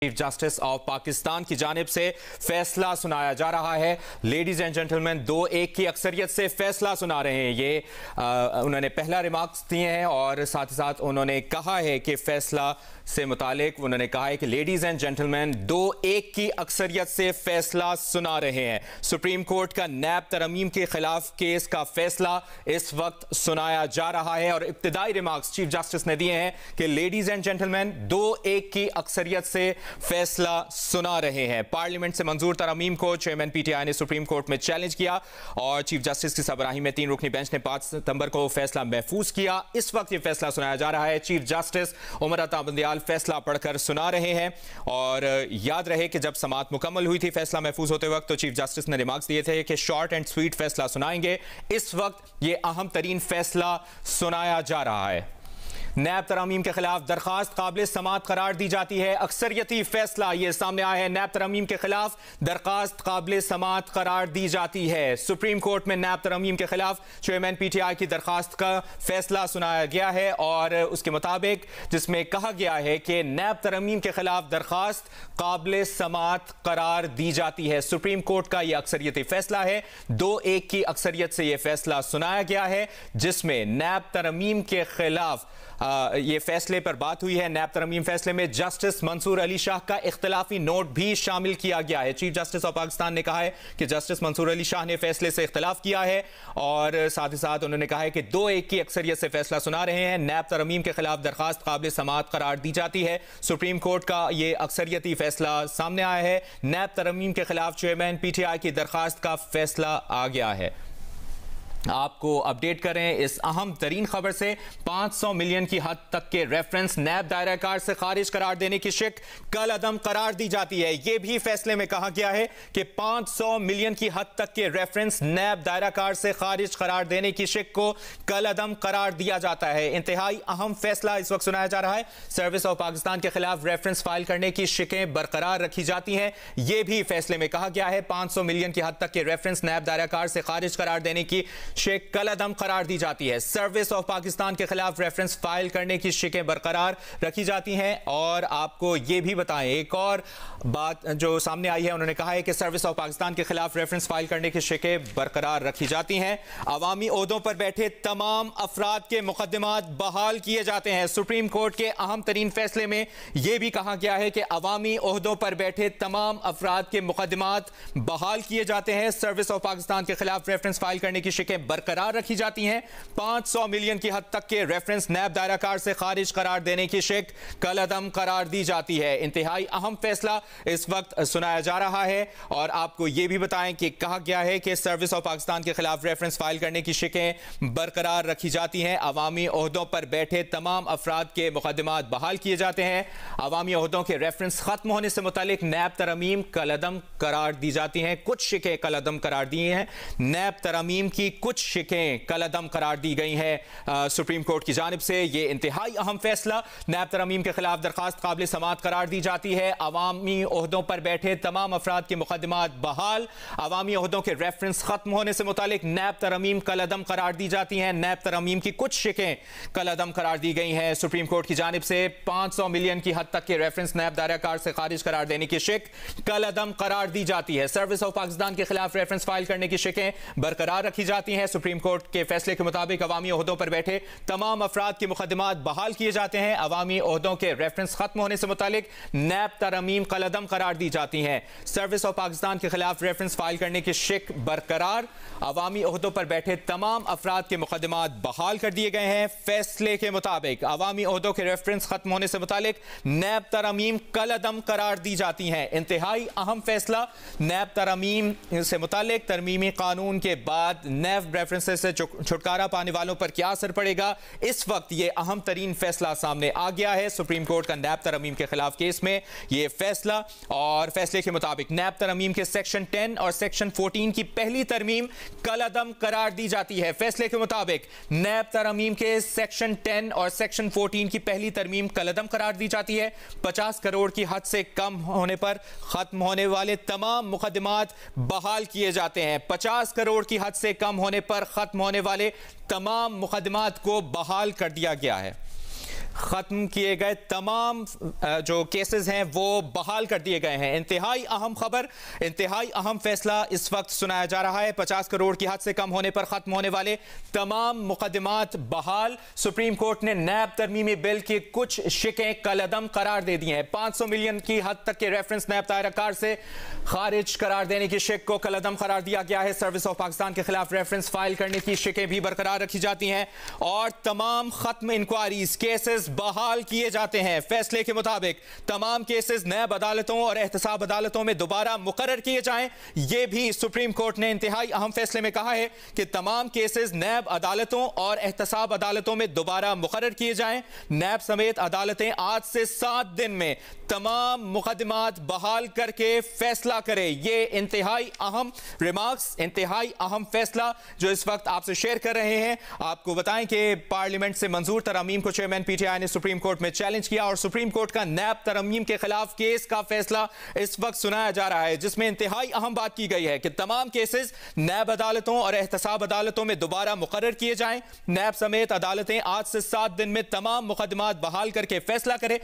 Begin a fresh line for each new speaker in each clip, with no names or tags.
Chief justice of Pakistan की जानिब से फैसला सुनाया जा रहा है। लेडीज एंड जेंटलमैन, 2-1 की अक्सरियत से फैसला सुना रहे हैं। ये उन्होंने पहला रिमार्क्स दिए हैं और साथ ही साथ उन्होंने कहा है कि फैसला से मुतालिक उन्होंने कहा है कि लेडीज एंड जेंटलमैन 2-1 की अक्सरियत से फैसला सुना रहे हैं। सुप्रीम कोर्ट का नैब तरमीम के खिलाफ केस का फैसला इस वक्त सुनाया जा रहा है और इब्तिदाई रिमार्क्स चीफ जस्टिस ने दिए हैं कि लेडीज एंड जेंटलमैन 2-1 की अक्सरियत से फैसला सुना रहे हैं। पार्लियामेंट से मंजूर तरमीम को चेयरमैन पीटीआई ने सुप्रीम कोर्ट में चैलेंज किया और चीफ जस्टिस की सरबराही में 3 रुकनी बेंच ने 5 सितंबर को फैसला महफूज किया। इस वक्त यह फैसला सुनाया जा रहा है। चीफ जस्टिस उमर अता बंदियाल फैसला पढ़कर सुना रहे हैं और याद रहे कि जब समाअत मुकम्मल हुई थी फैसला महफूज होते वक्त, तो चीफ जस्टिस ने रिमार्क्स दिए थे कि शॉर्ट एंड स्वीट फैसला सुनाएंगे। इस वक्त यह अहम तरीन फैसला सुनाया जा रहा है। नैब तरमीम के खिलाफ दरखास्त काबिल समाअत करार दी जाती है। अक्सरियती फैसला यह सामने आया है। नैब तरमीम के खिलाफ दरखास्त काबिल समाअत करार दी जाती है। सुप्रीम कोर्ट में नैब तरमीम के खिलाफ चेयरमैन पीटीआई की दरखास्त का फैसला सुनाया गया है और उसके मुताबिक जिसमें कहा गया है कि नैब तरमीम के खिलाफ दरखास्त काबिल समाअत करार दी जाती है। सुप्रीम कोर्ट का यह अक्सरियती फैसला है। 2-1 की अक्सरियत से यह फैसला सुनाया गया है जिसमें नैब तरमीम के खिलाफ ये फैसले पर बात हुई है। नैब तरमीम फैसले में जस्टिस मंसूर अली शाह का इख्तिलाफी नोट भी शामिल किया गया है। चीफ जस्टिस ऑफ पाकिस्तान ने कहा है कि जस्टिस मंसूर अली शाह ने फैसले से इख्तिलाफ किया है और साथ ही साथ उन्होंने कहा है कि 2-1 की अक्सरियत से फैसला सुना रहे हैं। नैब तरमीम के खिलाफ दरखास्त काबिल समाअत करार दी जाती है। सुप्रीम कोर्ट का ये अक्सरियती फैसला सामने आया है। नैब तरमीम के खिलाफ चेयरमैन पीटीआई की दरखास्त का फैसला आ गया है। आपको अपडेट करें इस अहम तरीन खबर से। 500 मिलियन की हद तक के रेफरेंस नैब दायराकार से खारिज करार देने की शिक कल अदम करार दी जाती है। यह भी फैसले में कहा गया है कि 500 मिलियन की हद तक के रेफरेंस नैब दायराकार से खारिज करार देने की शिक को कल अदम करार दिया जाता है। इंतहाई अहम फैसला इस वक्त सुनाया जा रहा है। सर्विस ऑफ पाकिस्तान के खिलाफ रेफरेंस फाइल करने की शिकें बरकरार रखी जाती हैं। यह भी फैसले में कहा गया है 500 मिलियन की हद तक के रेफरेंस नैब दायराकार से खारिज करार देने की शिक कल अदम करार दी जाती है। सर्विस ऑफ पाकिस्तान के खिलाफ रेफरेंस फाइल करने की शिकें बरकरार रखी जाती हैं। और आपको यह भी बताएं, एक और बात जो सामने आई है, उन्होंने कहा है कि सर्विस ऑफ पाकिस्तान के खिलाफ रेफरेंस फाइल करने की शिकें बरकरार रखी जाती हैं। अवामी ओहदों पर बैठे तमाम अफराद के मुकदमात बहाल किए जाते हैं। सुप्रीम कोर्ट के अहम तरीन फैसले में यह भी कहा गया है कि अवामी ओहदों पर बैठे तमाम अफराद के मुकदमात बहाल किए जाते हैं। सर्विस ऑफ पाकिस्तान के खिलाफ रेफरेंस फाइल करने की शिकें बरकरार रखी जाती हैं। 500 मिलियन की हद तक के रेफरेंस नैब दायराकार से खारिज करार देने की शिक कल अदम करार दी जाती है। इंतहाई अहम फैसला इस वक्त सुनाया जा रहा है और आपको यह भी बताएं कि कहा गया है कि सर्विस ऑफ पाकिस्तान के खिलाफ रेफरेंस फाइल करने की शिकें बरकरार रखी जाती हैं। अवामी ओहदों पर बैठे तमाम अफराद के मुकदमात बहाल किए जाते हैं। अवामी ओहदों के रेफरेंस खत्म होने से मुतालिक नैब तरमीम कल अदम करार दी जाती हैं। कुछ शिकें कल अदम करार दी हैं। नैब तरमीम की कुछ शिकें कल अदम करार दी गई हैं सुप्रीम कोर्ट की जानिब से। यह इंतहाई अहम फैसला। नैब तरमीम के खिलाफ दरखास्त काबिल समाअत करार दी जाती है। अवामी ओहदों पर बैठे तमाम अफराद के मुकदमात बहाल। अवामी ओहदों के रेफरेंस खत्म होने से मुतालिक नैब तरमीम कल अदम करार दी जाती हैं। नैब तरमीम की कुछ शिकें कल अदम करार दी गई हैं सुप्रीम कोर्ट की जानिब से। 500 मिलियन की हद तक के रेफरेंस नैब दायराकार से खारिज करार देने की शिक कल अदम करार दी जाती है। सर्विस ऑफ पाकिस्तान के खिलाफ रेफरेंस फाइल करने की शिकें बरकरार रखी जाती हैं। सुप्रीम कोर्ट के फैसले के मुताबिक अवामी ओहदों पर बैठे तमाम अफराद के मुकदमात बहाल किए जाते हैं। अवामी ओहदों के रेफरेंस खत्म होने से मुतालिक नैब तरमीम कल अदम करार दी जाती हैं। सर्विस ऑफ पाकिस्तान के खिलाफ रेफरेंस फाइल करने की शिक बरकरार। अवामी ओहदों पर बैठे तमाम अफराद के मुकदमात बहाल कर दिए गए हैं। फैसले के मुताबिक अवामी ओहदों के रेफरेंस खत्म होने से मुतालिक नैब तरमीम कल अदम करार दी जाती हैं। इंतहाई अहम फैसला। नैब तरमीम से मुतालिक तरमीमी कानून के बाद नैब रेफरेंसेस से छुटकारा पाने वालों पर क्या असर पड़ेगा, इस वक्त यह अहम तरीन फैसला सामने आ गया है। सुप्रीम कोर्ट का नैब तरमीम के खिलाफ केस में यह फैसला और फैसले के मुताबिक नैब तरमीम के सेक्शन 10 और सेक्शन 14 की पहली तरमीम कल अदम करार दी जाती है। फैसले के मुताबिक नैब तरमीम के सेक्शन 10 और सेक्शन 14 की पहली तरमीम कल अदम करार दी जाती है। 50 करोड़ की हद से कम होने पर खत्म होने वाले तमाम मुकदमात बहाल किए जाते हैं। 50 करोड़ की हद से कम होने पर खत्म होने वाले तमाम मुकदमात को बहाल कर दिया गया है। खत्म किए गए तमाम जो केसेस हैं वो बहाल कर दिए गए हैं। इंतहाई अहम खबर, इंतहाई अहम फैसला इस वक्त सुनाया जा रहा है। 50 करोड़ की हद से कम होने पर खत्म होने वाले तमाम मुकदमात बहाल। सुप्रीम कोर्ट ने नैब तरमीमी बिल की कुछ शिकें कलअदम करार दे दी हैं। 500 मिलियन की हद तक के रेफरेंस नैब दायरा से खारिज करार देने की शिक को कलअदम करार दिया गया है। सर्विस ऑफ पाकिस्तान के खिलाफ रेफरेंस फाइल करने की शिकें भी बरकरार रखी जाती हैं और तमाम खत्म इंक्वायरीज केसेस बहाल किए जाते हैं। फैसले के मुताबिक तमाम केसेस नैब अदालतों और एहतसाब अदालतों में दोबारा मुकर्रर किए जाएं। यह भी सुप्रीम कोर्ट ने इंतहाई अहम फैसले में कहा है कि तमाम केसेस नैब अदालतों और एहतसाब अदालतों में दोबारा मुकर्रर किए जाएं। नैब समेत अदालतें आज से 7 दिन में तमाम मुकदमात बहाल करके फैसला करें। यह इंतहाई अहम रिमार्क्स, इंतहाई अहम फैसला जो इस वक्त आपसे शेयर कर रहे हैं। आपको बताएं कि पार्लियामेंट से मंजूर तरमीम को चेयरमैन पीटीआई ने सुप्रीम कोर्ट में चैलेंज किया और सुप्रीम कोर्ट का नैब तरमीम के खिलाफ केस का फैसला इस वक्त सुनाया जा रहा है, जिसमें इंतहाई अहम बात की गई है कि तमाम केसेस नैब अदालतों और एहतसाब अदालतों में दोबारा मुकर्रर किए जाएं। नैब समेत अदालतें आज से 7 दिन में तमाम मुकदमात बहाल करके फैसला करें।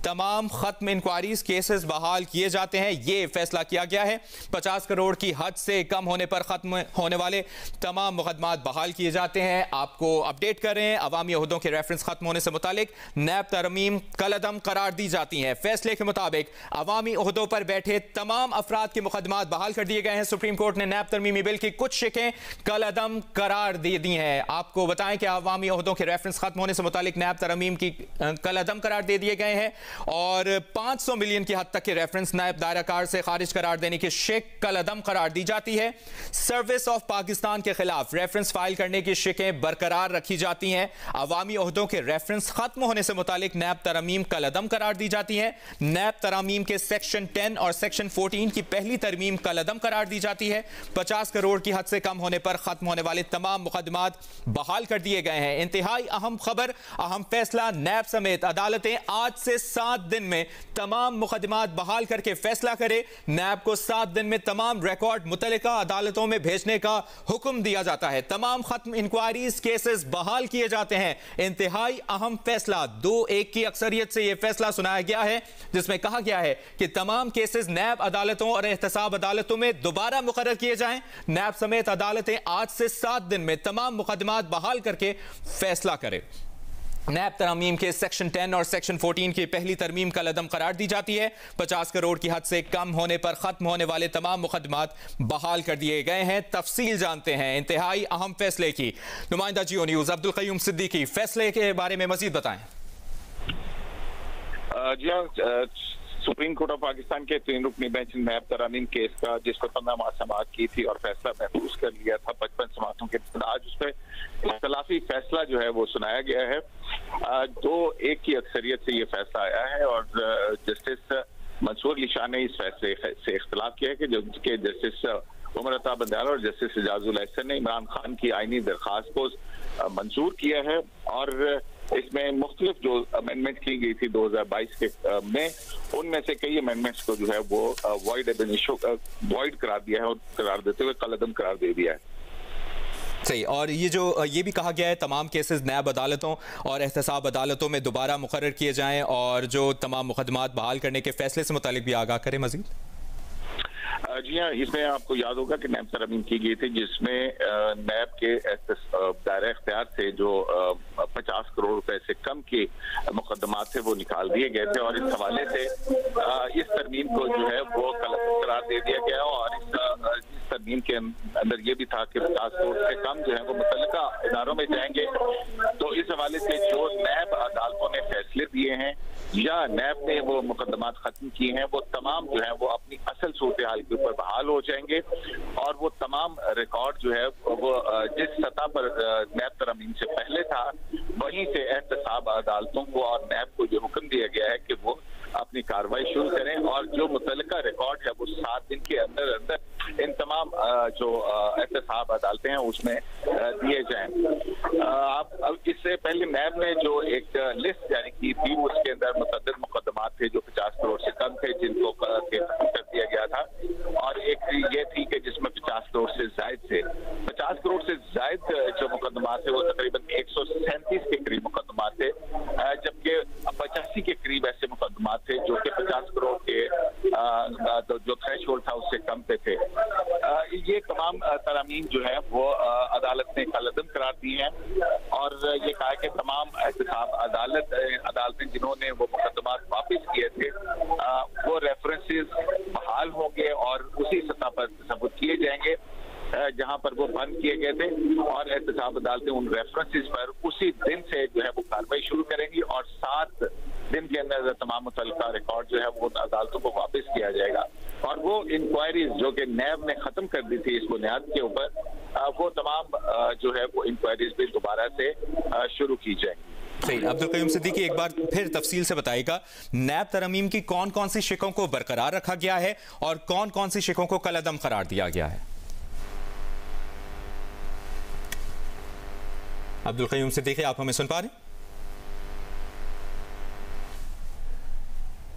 तमाम खत्म इंक्वायरीज केसेस बहाल किए जाते हैं। यह फैसला किया गया है। 50 करोड़ की हद से कम होने पर खत्म होने वाले तमाम मुकदमात बहाल किए जाते हैं। आपको अपडेट कर रहे हैं, अवामी ओहदों के रेफरेंस खत्म होने से मुतालिक नैब तरमीम कलअदम करार दी जाती हैं। फैसले के मुताबिक अवामी ओहदों पर बैठे तमाम अफराद के मुकदमात बहाल कर दिए गए हैं। सुप्रीम कोर्ट ने नैब तरमीमी बिल की कुछ शिकें कलअदम करार दे दी हैं। आपको बताएं कि अवामी ओहदों के रेफरेंस खत्म होने से मुतालिक नैब तरमीम की कलअदम करार दे दिए गए हैं और 500 मिलियन की हद तक के रेफरेंस नायब दायरा से खारिज करार देने की शिक कलअदम करार दी जाती है। सर्विस ऑफ पाकिस्तान के खिलाफ रेफरेंस फाइल करने की शिकें बरकरार रखी जाती हैं। अवामी ओहदों के रेफरेंस खत्म होने से मुतालिक नैब तरमीम कलअदम करार दी जाती है। नैब तरमीम के सेक्शन 10 और सेक्शन 14 की पहली तरमीम कलअदम करार दी जाती है। 50 करोड़ की हद से कम होने पर खत्म होने वाले तमाम मुकदमात बहाल कर दिए गए हैं। इंतहाई अहम खबर, अहम फैसला, नैब समेत अदालतें आज से 7 दिन में तमाम मुकदमात बहाल करके फैसला करे। नैब को 7 दिन में तमाम रिकॉर्ड मुतल्लिका अदालतों में भेजने का हुक्म दिया जाता है। तमाम खत्म इंक्वायरीज केसेस बहाल किए जाते हैं। इंतहाई अहम फैसला, 2-1 की अक्सरियत से यह फैसला सुनाया गया है, जिसमें कहा गया है कि तमाम केसेस नैब अदालतों और एहतसाब अदालतों में दोबारा मुकर्रर किए जाएं। नैब समेत अदालतें आज से 7 दिन में तमाम मुकदमात बहाल करके फैसला करें। नैब तरमीम के सेक्शन 10 और सेक्शन 14 की पहली तरमीम कलअदम करार दी जाती है। 50 करोड़ की हद से कम होने पर खत्म होने वाले तमाम मुकदमात बहाल कर दिए गए हैं। तफसील जानते हैं इंतहाई अहम फैसले की। नुमाइंदा जियो न्यूज़ अब्दुल क़य्यूम सिद्दीकी फैसले के बारे में मजीद बताएं।
जी हाँ, सुप्रीम कोर्ट ऑफ पाकिस्तान के 3 रुकनी बेंच ने नैब तरमीम केस का जिस पर 15 माह समाअत की थी और फैसला महफूज कर लिया था 55 समाअतों के बाद, आज उस पर इख्तलाफी फैसला जो है वो सुनाया गया है। 2-1 की अक्सरियत से ये फैसला आया है और जस्टिस मंसूर अली शाह ने इस फैसले से इख्तलाफ किया है कि जो जस्टिस उमर अता बंदयाल और जस्टिस एजाजुल एहसन ने इमरान खान की आईनी दरख्वास्त को मंजूर किया है और इसमें मुख्तलिफ जो अमेंडमेंट की गई थी 2022 के में, उनमें से कई अमेंडमेंट्स को जो है वो वॉइड करार दिया है और करार देते हुए कलअदम करार दे दिया है।
सही। और ये भी कहा गया है तमाम केसेस नैब अदालतों और एहतसाब अदालतों में दोबारा मुकर्रर किए जाएं और जो तमाम मुकदमात बहाल करने के फैसले से मुतालिक भी आगाह करें मजीद।
जी हाँ, इसमें आपको याद होगा कि नैब तरमीम की गई थी जिसमें नैब के दायरा इख्तियार से जो 50 करोड़ रुपए से कम के मुकदमात थे वो निकाल दिए गए थे और इस हवाले से इस तरमीम को जो है वो करार दे दिया गया और इस तरमीम के अंदर ये भी था कि 50 करोड़ से कम जो है वो मुतल्लिका इदारों में जाएंगे। तो इस हवाले से जो नैब अदालतों ने फैसले दिए हैं या नैब ने वो मुकदमात खत्म किए हैं, वो तमाम जो है वो अपनी असल सूरत हाल के ऊपर बहाल हो जाएंगे और वो तमाम रिकॉर्ड जो है वो जिस सतह पर नैब तरमीम से पहले था वहीं से एहतसाब अदालतों को और नैब को जो हुक्म दिया गया है कि वो अपनी कार्रवाई शुरू करें और जो मुतल्लिका रिकॉर्ड है वो 7 दिन के अंदर अंदर इन तमाम जो एहतसाब अदालतें हैं उसमें दिए जाएं। अब इससे पहले नैब ने जो एक लिस्ट जारी की थी उसके अंदर मुतअद्दिद मुकदमात थे जो 50 करोड़ से कम थे जिनको कर दिया गया था और एक ये थी कि जिसमें 50 करोड़ से जायद थे। 50 करोड़ से जायद जो मुकदमात थे वो तकरीबन 137 के करीब मुकदमात थे, जबकि तो जो थ्रेश होल्ड था उससे कम पे थे। ये तमाम तरामीम जो है वो अदालत ने कलअदम करार दी हैं और ये कहा कि तमाम एहतसाब अदालतें जिन्होंने वो मुकदमात वापस किए थे वो रेफरेंसेस बहाल होंगे और उसी सतह पर सबूत किए जाएंगे जहां पर वो बंद किए गए थे, और एहतसाब अदालतें उन रेफरेंसेस पर उसी दिन से जो है वो कार्रवाई शुरू करेंगी और 7 दिन के अंदर तमाम मुतल्लिका रिकॉर्ड जो है वो अदालतों को वापस किया जाएगा और वो इंक्वायरीज जो कि नैब ने खत्म कर दी थी इस बुनियाद के ऊपर, वो तमाम जो है वो इंक्वायरीज भी दोबारा से शुरू की जाएंगी।
सही। अब्दुल क़य्यूम सिद्दीकी एक बार फिर तफसील से बताइएगा, नैब तरमीम की कौन कौन सी शिकों को बरकरार रखा गया है और कौन कौन सी शिकों को कलअदम करार दिया गया है? अब्दुल क़य्यूम सिद्दीकी, आप हमें सुन पा रहे हैं?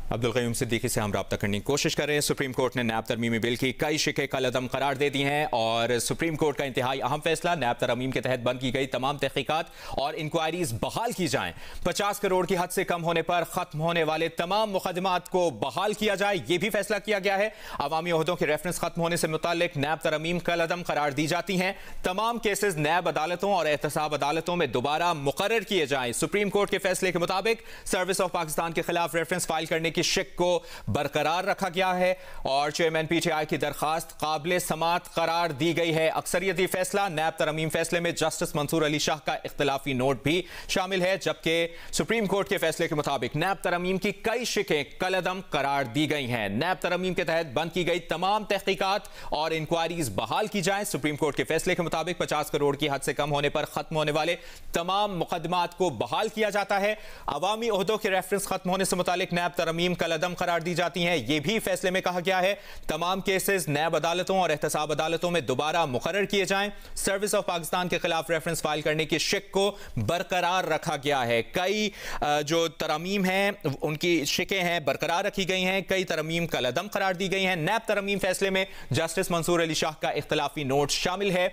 अब्दुल क़य्यूम सिद्दीकी से हम रब्ता करने की कोशिश कर रहे हैं। सुप्रीम कोर्ट ने नैब तरमीमी बिल की कई शिकें कलअदम करार दे दी हैं और सुप्रीम कोर्ट का इंतहाई अहम फैसला, नैब तरमीम के तहत बंद की गई तमाम तहकीकात और इंक्वायरीज बहाल की जाएं। 50 करोड़ की हद से कम होने पर खत्म होने वाले तमाम मुकदमात को बहाल किया जाए, यह भी फैसला किया गया है। अवामी ओहदों के रेफरेंस खत्म होने से मुतालिक नैब तरमीम कलअदम करार दी जाती हैं। तमाम केसेज नैब अदालतों और एहतसाब अदालतों में दोबारा मुकर्रर किए जाएं। सुप्रीम कोर्ट के फैसले के मुताबिक सर्विस ऑफ पाकिस्तान के खिलाफ रेफरेंस फाइल करने की शिक को बरकरार रखा गया है और चेयरमैन पीटीआई की दरखास्त काबिल समात करार दी गई है। अक्सरियती फैसला, नैब तरमीम फैसले में जस्टिस मंसूर अली शाह का इख्तिलाफी नोट भी शामिल है, जबकि सुप्रीम कोर्ट के फैसले के मुताबिक नैब तरमीम की कई शिकें कलअदम करार दी गई हैं। नैब तरमीम के तहत बंद की गई तमाम तहकीकात और इंक्वायरीज बहाल की जाएं। सुप्रीम कोर्ट के फैसले के मुताबिक 50 करोड़ की हद से कम होने पर खत्म होने वाले तमाम मुकदमात को बहाल किया जाता है। अवामी ओहदों के रेफरेंस खत्म होने से मुतालिक नैब तरमीम कलअदम करार दी जाती हैं। यह भी फैसले में कहा गया है तमाम केसेस नैब अदालतों और एहतसाब अदालतों में दोबारा मुकर्रर किए जाएं। सर्विस ऑफ पाकिस्तान के खिलाफ रेफरेंस फाइल करने की शिक को बरकरार रखा गया है। कई जो तरमीम हैं उनकी शिकें हैं बरकरार रखी गई हैं, कई तरमीम कलअदम करार दी गई हैं। नैब तरमीम फैसले में जस्टिस मंसूर अली शाह का इख्तिलाफी नोट शामिल है।